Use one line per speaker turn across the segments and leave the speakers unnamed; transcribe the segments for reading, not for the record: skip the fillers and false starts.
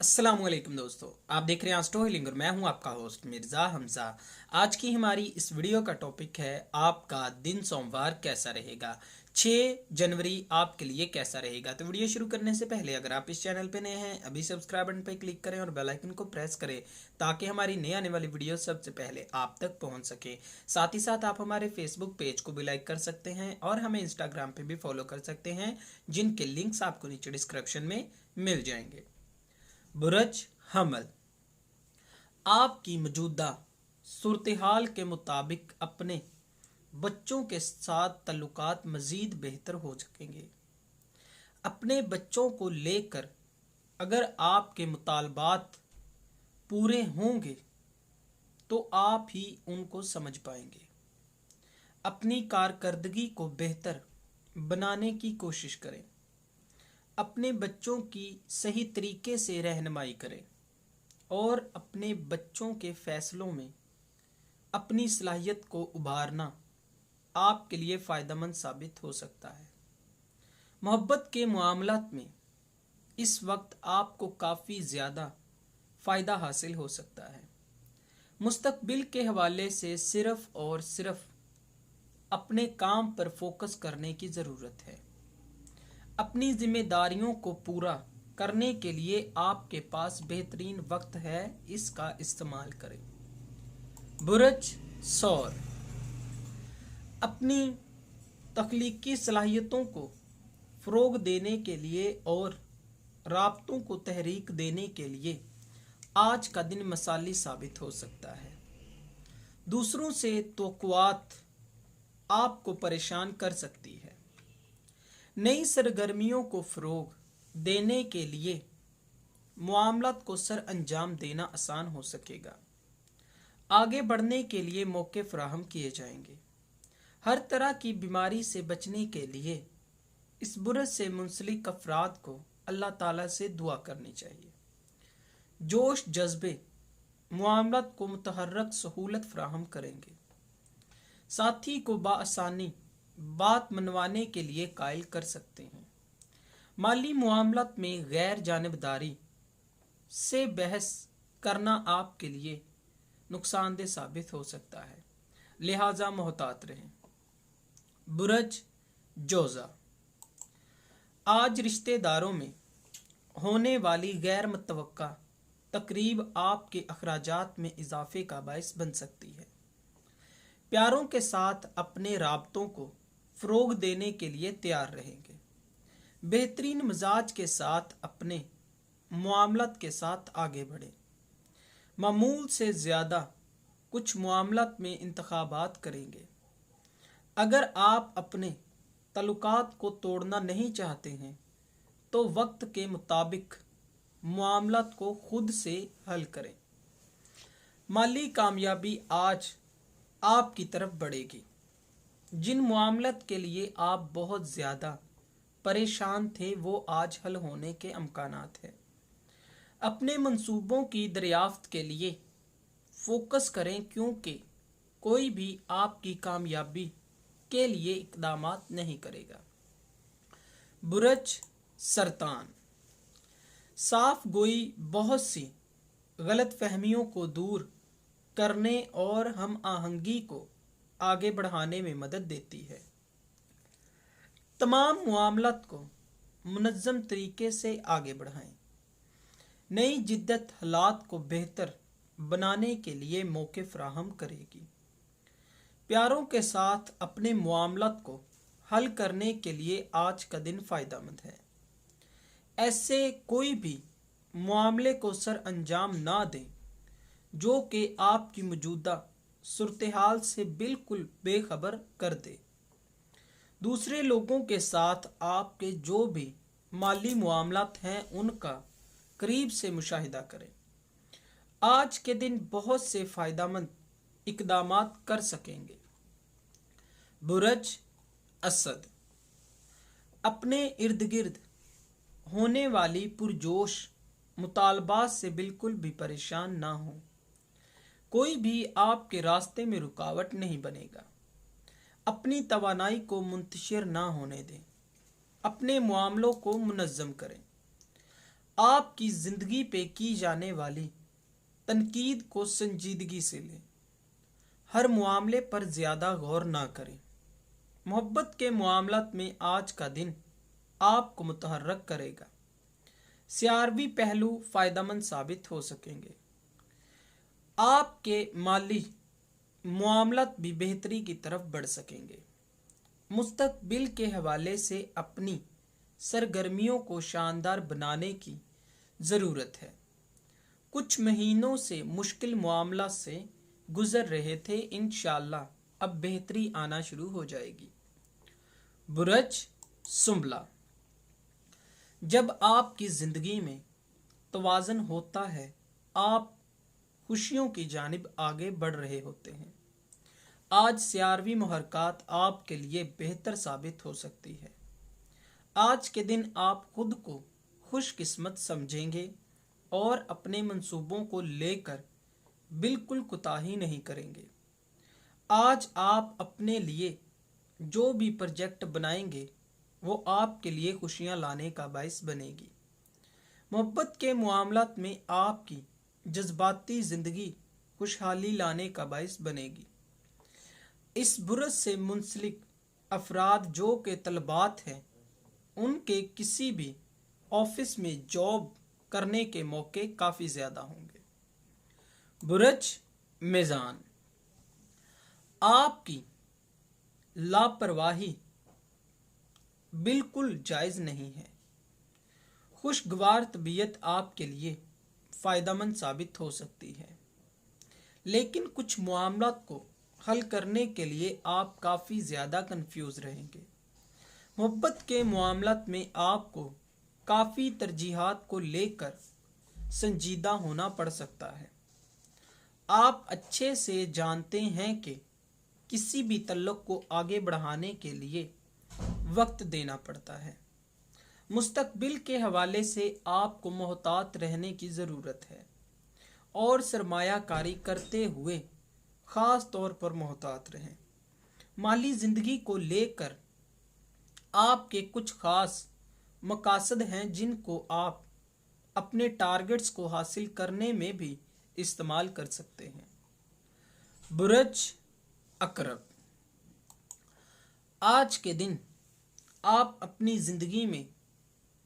अस्सलामुअलैकुम दोस्तों, आप देख रहे हैं एस्ट्रो हीलिंग और मैं हूं आपका होस्ट मिर्ज़ा हमजा। आज की हमारी इस वीडियो का टॉपिक है आपका दिन सोमवार कैसा रहेगा। 6 जनवरी आपके लिए कैसा रहेगा। तो वीडियो शुरू करने से पहले अगर आप इस चैनल पे नए हैं अभी सब्सक्राइब बटन पर क्लिक करें और बेल आइकन को प्रेस करें ताकि हमारी नई आने वाली वीडियो सबसे पहले आप तक पहुँच सके। साथ ही साथ आप हमारे फेसबुक पेज को भी लाइक कर सकते हैं और हमें इंस्टाग्राम पर भी फॉलो कर सकते हैं, जिनके लिंक्स आपको नीचे डिस्क्रिप्शन में मिल जाएंगे। बुरज हमल, आपकी मौजूदा सूरत-हाल के मुताबिक अपने बच्चों के साथ तल्लुकात मज़ीद बेहतर हो सकेंगे। अपने बच्चों को लेकर अगर आपके मुतालबात पूरे होंगे तो आप ही उनको समझ पाएंगे। अपनी कारकर्दगी को बेहतर बनाने की कोशिश करें। अपने बच्चों की सही तरीके से रहनुमाई करें और अपने बच्चों के फैसलों में अपनी सलाहियत को उभारना आपके लिए फ़ायदेमंद साबित हो सकता है। मोहब्बत के मामलात में इस वक्त आपको काफ़ी ज़्यादा फ़ायदा हासिल हो सकता है। मुस्तकबिल के हवाले से सिर्फ़ और सिर्फ अपने काम पर फोकस करने की ज़रूरत है। अपनी जिम्मेदारियों को पूरा करने के लिए आपके पास बेहतरीन वक्त है, इसका इस्तेमाल करें। बुरज सौर, अपनी तख्लीकी सलाहियतों को फ़रोग देने के लिए और राब्तों को तहरीक देने के लिए आज का दिन मिसाली साबित हो सकता है। दूसरों से तवक्कुआत आपको परेशान कर सकती है। नई सरगर्मियों को फ़रोग देने के लिए मामलात को सर अंजाम देना आसान हो सकेगा। आगे बढ़ने के लिए मौके फराहम किए जाएंगे। हर तरह की बीमारी से बचने के लिए इस बुरज से मुंसलिक अफराद को अल्लाह ताला से दुआ करनी चाहिए। जोश जज्बे मामलात को मुतहर्रक सहूलत फराहम करेंगे। साथी को बाआसानी बात मनवाने के लिए कायल कर सकते हैं। माली मामलात में गैर जानिबदारी से बहस करना आपके लिए नुकसानदेह साबित हो सकता है, लिहाजा मोहतात रहें। बुरज जोजा, आज रिश्तेदारों में होने वाली गैर मुतवक्का तकरीब आपके अखराजात में इजाफे का बायस बन सकती है। प्यारों के साथ अपने राब्तों को फ़रोग देने के लिए तैयार रहेंगे। बेहतरीन मिजाज के साथ अपने मामलात के साथ आगे बढ़ें। मामूल से ज़्यादा कुछ मामलात में इंतखाबात करेंगे। अगर आप अपने तल्लुकात को तोड़ना नहीं चाहते हैं तो वक्त के मुताबिक मामलात को खुद से हल करें। माली कामयाबी आज आपकी तरफ बढ़ेगी। जिन मामलात के लिए आप बहुत ज़्यादा परेशान थे वो आज हल होने के अमकानात हैं। अपने मंसूबों की दरियाफ्त के लिए फोकस करें क्योंकि कोई भी आपकी कामयाबी के लिए इक़दामात नहीं करेगा। बुरज सरतान, साफ गोई बहुत सी गलत फहमियों को दूर करने और हम आहंगी को आगे बढ़ाने में मदद देती है। तमाम मामलात को मुनज़्ज़म तरीके से आगे बढ़ाएं। नई जिद्दत हालात को बेहतर बनाने के लिए मौके फराहम करेगी। प्यारों के साथ अपने मामलात को हल करने के लिए आज का दिन फ़ायदेमंद है। ऐसे कोई भी मामले को सर अंजाम ना दें जो कि आपकी मौजूदा सूरत-हाल से बिल्कुल बेखबर कर दे। दूसरे लोगों के साथ आपके जो भी माली मामलात हैं उनका करीब से मुशाहिदा करें। आज के दिन बहुत से फ़ायदेमंद इक़दामात कर सकेंगे। बुरज असद, अपने इर्द गिर्द होने वाली पुरजोश मुतालबात से बिल्कुल भी परेशान ना हो। कोई भी आपके रास्ते में रुकावट नहीं बनेगा। अपनी तवानाई को मुंतशिर ना होने दें। अपने मामलों को मुनज़्ज़म करें। आपकी जिंदगी पे की जाने वाली तनकीद को संजीदगी से लें। हर मामले पर ज़्यादा गौर ना करें। मोहब्बत के मामलात में आज का दिन आपको मुतहर्रक करेगा। सियारवी पहलू फ़ायदेमंद साबित हो सकेंगे। आपके माली मामलात भी बेहतरी की तरफ बढ़ सकेंगे। मुस्तकबिल के हवाले से अपनी सरगर्मियों को शानदार बनाने की ज़रूरत है। कुछ महीनों से मुश्किल मामला से गुजर रहे थे, इंशाअल्लाह अब बेहतरी आना शुरू हो जाएगी। बुरज सुंबला, जब आपकी ज़िंदगी में तवाज़ुन होता है, आप खुशियों की जानिब आगे बढ़ रहे होते हैं। आज सियारवी मुहर्रकात आपके लिए बेहतर साबित हो सकती है। आज के दिन आप खुद को खुशकिस्मत समझेंगे और अपने मंसूबों को लेकर बिल्कुल कोताही नहीं करेंगे। आज आप अपने लिए जो भी प्रोजेक्ट बनाएंगे वो आपके लिए खुशियां लाने का बायस बनेगी। मोहब्बत के मामलात में आपकी जज्बाती ज़िंदगी खुशहाली लाने का बायस बनेगी। इस बुरस से मुंसलिक अफराद जो के तलबात हैं, उनके किसी भी ऑफिस में जॉब करने के मौके काफ़ी ज़्यादा होंगे। बुरज मीज़ान, आपकी लापरवाही बिल्कुल जायज़ नहीं है। खुशगवार तबीयत आपके लिए फ़ायदेमंद साबित हो सकती है, लेकिन कुछ मामलात को हल करने के लिए आप काफ़ी ज़्यादा कंफ्यूज रहेंगे। मोहब्बत के मामलात में आपको काफ़ी तरजीहात को लेकर संजीदा होना पड़ सकता है। आप अच्छे से जानते हैं कि किसी भी तल्लुक़ को आगे बढ़ाने के लिए वक्त देना पड़ता है। मुस्तकबिल के हवाले से आपको मोहतात रहने की ज़रूरत है और सरमायाकारी करते हुए ख़ास तौर पर मोहतात रहें। माली ज़िंदगी को लेकर आपके कुछ ख़ास मकासद हैं जिनको आप अपने टारगेट्स को हासिल करने में भी इस्तेमाल कर सकते हैं। बुरज अकरब, आज के दिन आप अपनी ज़िंदगी में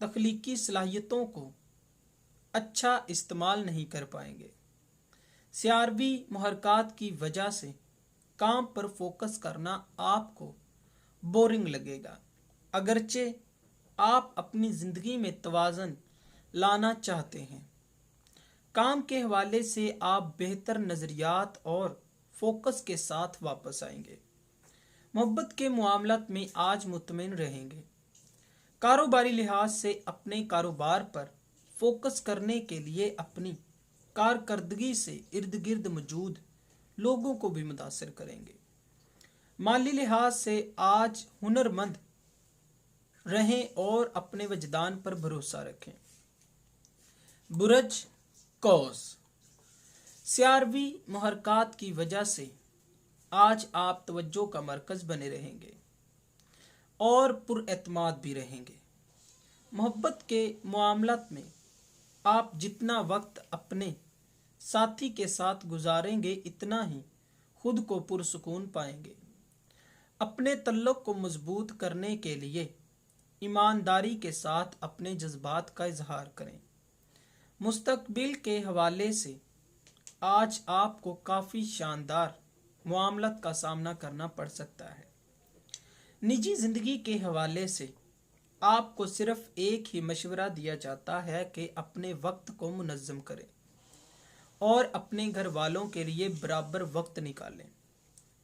तख्लीकी सलाहियतों को अच्छा इस्तेमाल नहीं कर पाएंगे। सियारवी मुहर्रकात की वजह से काम पर फोकस करना आपको बोरिंग लगेगा। अगरचे आप अपनी ज़िंदगी में तवाज़ुन लाना चाहते हैं। काम के हवाले से आप बेहतर नज़रियात और फोकस के साथ वापस आएंगे। मोहब्बत के मामलात में आज मुतमईन रहेंगे। कारोबारी लिहाज से अपने कारोबार पर फोकस करने के लिए अपनी कारकर्दगी से इर्द गिर्द मौजूद लोगों को भी मुतासर करेंगे। माली लिहाज से आज हुनरमंद रहें और अपने वजदान पर भरोसा रखें। बुरज कौस, सियारवी मुहर्रकात की वजह से आज आप तवज्जो का मरकज़ बने रहेंगे और पुरएतमाद भी रहेंगे। मोहब्बत के मामलात में आप जितना वक्त अपने साथी के साथ गुजारेंगे, इतना ही खुद को पुरसुकून पाएंगे। अपने तल्लुक़ को मजबूत करने के लिए ईमानदारी के साथ अपने जज्बात का इजहार करें। मुस्तकबिल के हवाले से आज आपको काफ़ी शानदार मामलात का सामना करना पड़ सकता है। निजी ज़िंदगी के हवाले से आपको सिर्फ एक ही मशवरा दिया जाता है कि अपने वक्त को मुनज़्ज़म करें और अपने घर वालों के लिए बराबर वक्त निकालें।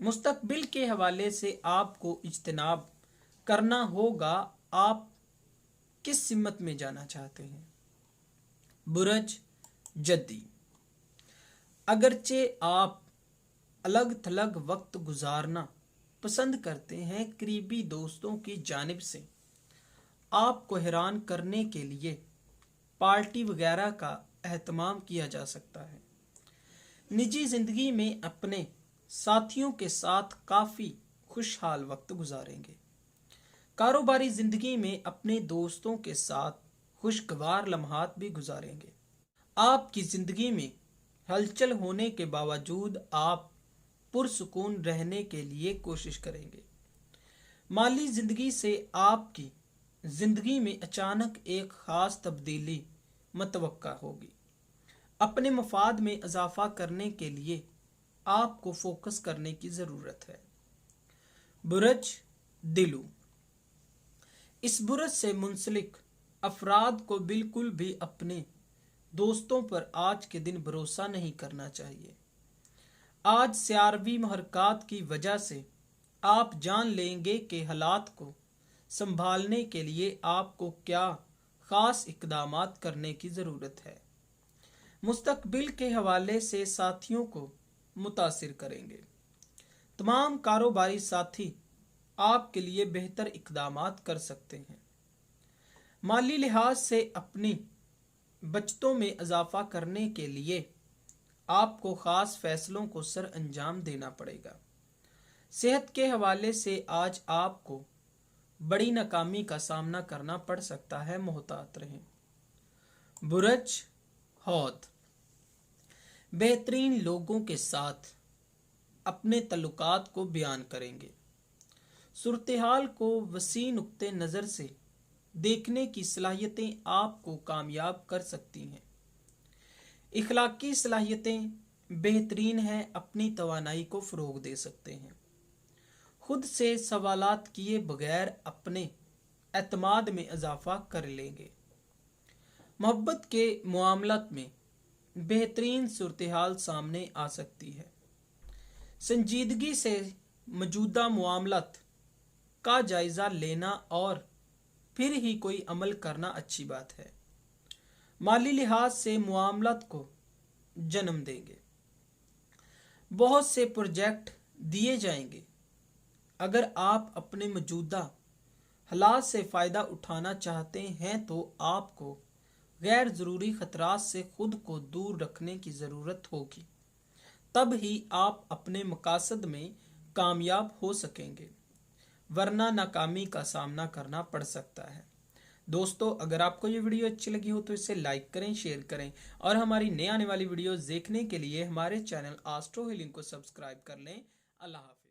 मुस्तकबिल के हवाले से आपको इज्तिनाब करना होगा। आप किस सिमत में जाना चाहते हैं। बुरज जद्दी, अगरचे आप अलग थलग वक्त गुजारना पसंद करते हैं, करीबी दोस्तों की जानिब से आपको हैरान करने के लिए पार्टी वगैरह का एहतमाम किया जा सकता है। निजी ज़िंदगी में अपने साथियों के साथ काफ़ी खुशहाल वक्त गुजारेंगे। कारोबारी ज़िंदगी में अपने दोस्तों के साथ खुशगवार लम्हात भी गुजारेंगे। आपकी जिंदगी में हलचल होने के बावजूद आप पुरसुकून रहने के लिए कोशिश करेंगे। माली जिंदगी से आपकी जिंदगी में अचानक एक खास तब्दीली मतवक्का होगी। अपने मफाद में इजाफा करने के लिए आपको फोकस करने की ज़रूरत है। बुरज दिलू, इस बुरज से मुंसलिक अफराद को बिल्कुल भी अपने दोस्तों पर आज के दिन भरोसा नहीं करना चाहिए। आज स्यारवी महरकात की वजह से आप जान लेंगे कि हालात को संभालने के लिए आपको क्या खास इकदामात करने की ज़रूरत है। मुस्तकबिल के हवाले से साथियों को मुतासिर करेंगे। तमाम कारोबारी साथी आपके लिए बेहतर इकदामात कर सकते हैं। माली लिहाज से अपनी बचतों में इजाफा करने के लिए आपको खास फैसलों को सर अंजाम देना पड़ेगा। सेहत के हवाले से आज आपको बड़ी नाकामी का सामना करना पड़ सकता है, मोहतात रहें। बुरज हौद, बेहतरीन लोगों के साथ अपने तल्लुकात को बयान करेंगे। सूरत-ए-हाल को वसी नुक्ते नज़र से देखने की सलाहियतें आपको कामयाब कर सकती हैं। इखलाकी सलाहियतें बेहतरीन हैं, अपनी तवानाई को फ़रोग दे सकते हैं। खुद से सवालात किए बगैर अपने एतमाद में इजाफा कर लेंगे। मोहब्बत के मामलात में बेहतरीन सूरत-ए-हाल सामने आ सकती है। संजीदगी से मौजूदा मामलात का जायज़ा लेना और फिर ही कोई अमल करना अच्छी बात है। माली लिहाज से मामलात को जन्म देंगे। बहुत से प्रोजेक्ट दिए जाएंगे। अगर आप अपने मौजूदा हालात से फ़ायदा उठाना चाहते हैं तो आपको गैर ज़रूरी ख़तरात से ख़ुद को दूर रखने की ज़रूरत होगी। तब ही आप अपने मकासद में कामयाब हो सकेंगे, वरना नाकामी का सामना करना पड़ सकता है। दोस्तों, अगर आपको ये वीडियो अच्छी लगी हो तो इसे लाइक करें, शेयर करें और हमारी नई आने वाली वीडियोस देखने के लिए हमारे चैनल एस्ट्रो हीलिंग को सब्सक्राइब कर लें। अल्लाह हाफ़िज़।